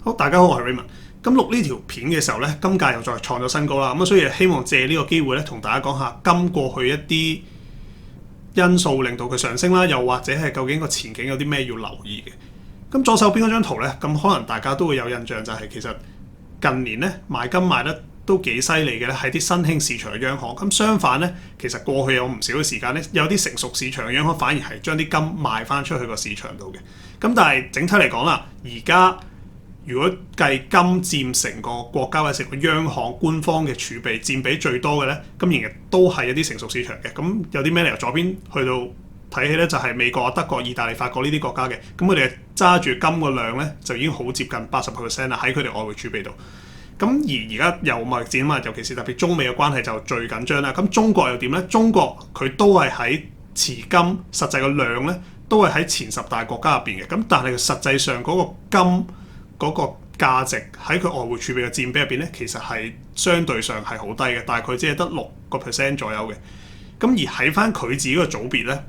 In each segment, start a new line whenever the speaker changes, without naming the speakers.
好，大家好，我係 Raymond。咁錄呢條片嘅時候咧，金價又再創咗新高啦。咁所以希望借呢個機會咧，同大家講下金過去一啲因素令到佢上升啦，又或者係究竟個前景有啲咩要留意嘅。咁左手邊嗰張圖咧，咁可能大家都會有印象，就係其實近年咧買金買得都幾犀利嘅咧，係啲新興市場嘅央行。咁相反咧，其實過去有唔少嘅時間咧，有啲成熟市場嘅央行反而係將啲金賣翻出去個市場度嘅。咁但係整體嚟講啦，而家如果計金佔成個國家或者成個央行官方嘅儲備佔比最多嘅咧，咁仍然都係一啲成熟市場嘅。咁有啲咩理由？左邊去到睇起咧，就係美國、德國、意大利、法國呢啲國家嘅。咁佢哋揸住金個量咧，就已經好接近80%啦，喺佢哋外匯儲備度。咁而家有貿易戰嘛，尤其是特別中美嘅關係就最緊張啦。咁中國又點咧？中國佢都係喺持金實際嘅量咧，都係喺前10大國家入邊嘅。咁但係實際上嗰個金嗰個價值喺佢外匯儲備嘅佔比入邊咧，其實係相對上係好低嘅，大概只係得6% 左右嘅。咁而喺翻佢自己個組別咧，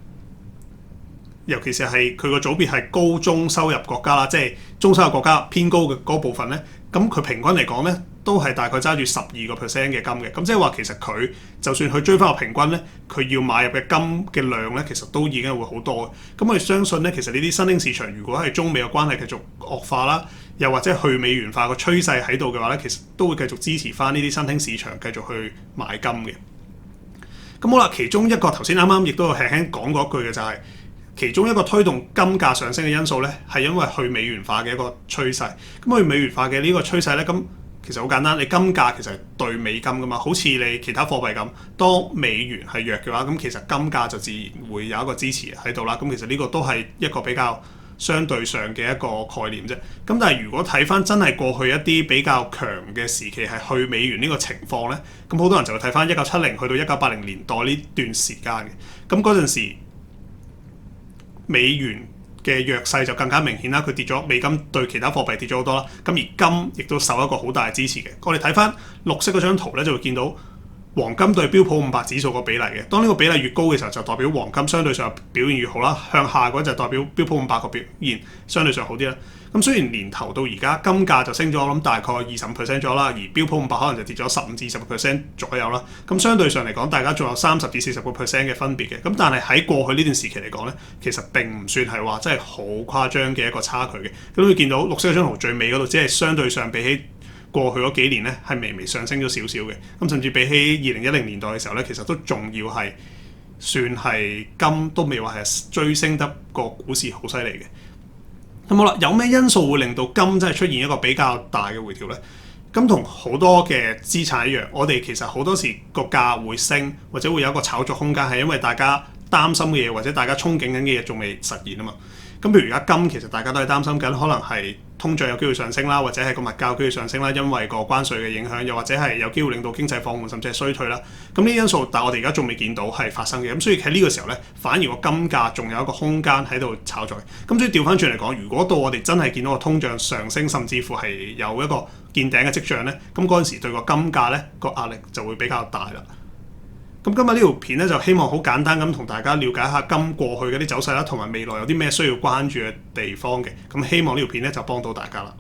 尤其是係佢個組別係高中收入國家啦，即係中收入國家偏高嘅嗰部分咧，咁佢平均嚟講咧，都係大概揸住12% 嘅金嘅。咁即係話其實佢就算佢追翻個平均咧，佢要買入嘅金嘅量咧，其實都已經會好多嘅。咁我哋相信咧，其實呢啲新興市場如果係中美嘅關係繼續惡化啦，又或者去美元化個趨勢喺度嘅話咧，其實都會繼續支持翻呢啲新興市場繼續去買金嘅。咁好啦，其中一個頭先啱啱亦都有輕輕講過一句嘅就係，其中一個推動金價上升嘅因素咧，係因為去美元化嘅一個趨勢。咁去美元化嘅呢個趨勢咧，咁其實好簡單，你金價其實係對美金噶嘛，好似你其他貨幣咁，當美元係弱嘅話，咁其實金價就自然會有一個支持喺度啦。咁其實呢個都係一個比較相對上嘅一個概念啫。咁但係如果睇翻真係過去一啲比較強嘅時期係去美元呢個情況咧，咁好多人就會睇翻1970去到1980年代呢段時間嘅。咁嗰陣時美元嘅弱勢就更加明顯啦，佢跌咗，美金對其他貨幣跌咗好多啦。咁而金亦都受一個好大嘅支持嘅。我哋睇翻綠色嗰張圖咧，就會見到黃金對標普500指數個比例嘅。當呢個比例越高嘅時候，就代表黃金相對上表現越好啦。向下嗰就代表標普500個表現相對上好啲啦。咁雖然年頭到而家金價就升咗，我諗大概25% 咗啦，而標普500可能就跌咗15至20% 左右啦。咁相對上嚟講，大家仲有30至40% 嘅分別嘅。咁但係喺過去呢段時期嚟講咧，其實並唔算係話真係好誇張嘅一個差距嘅。咁會見到綠色嗰張圖最尾嗰度，只係相對上比起過去嗰幾年咧，係微微上升咗少少嘅。咁甚至比起2010年代嘅時候咧，其實都仲要係算係金都未話係追升得個股市好犀利嘅。咁好啦，有咩因素會令到金真係出現一個比較大嘅回調呢？咁同好多嘅資產一樣，我哋其實好多時個價會升或者會有一個炒作空間，係因為大家擔心嘅嘢或者大家憧憬緊嘅嘢仲未實現啊嘛。咁譬如而家金其實大家都係擔心緊，可能係通脹有機會上升啦，或者係個物價有機會上升啦，因為個關稅嘅影響，又或者係有機會令到經濟放緩甚至係衰退啦。咁呢啲因素，但係我哋而家仲未見到係發生嘅。咁所以喺呢個時候咧，反而個金價仲有一個空間喺度炒作。咁所以調翻轉嚟講，如果到我哋真係見到個通脹上升，甚至乎係有一個見頂嘅跡象咧，咁嗰陣時對個金價咧個壓力就會比較大啦。咁今日呢條片咧就希望好簡單咁同大家了解下金過去嗰啲走勢啦，同埋未來有啲咩需要關注嘅地方嘅。咁希望呢條片咧就幫到大家啦。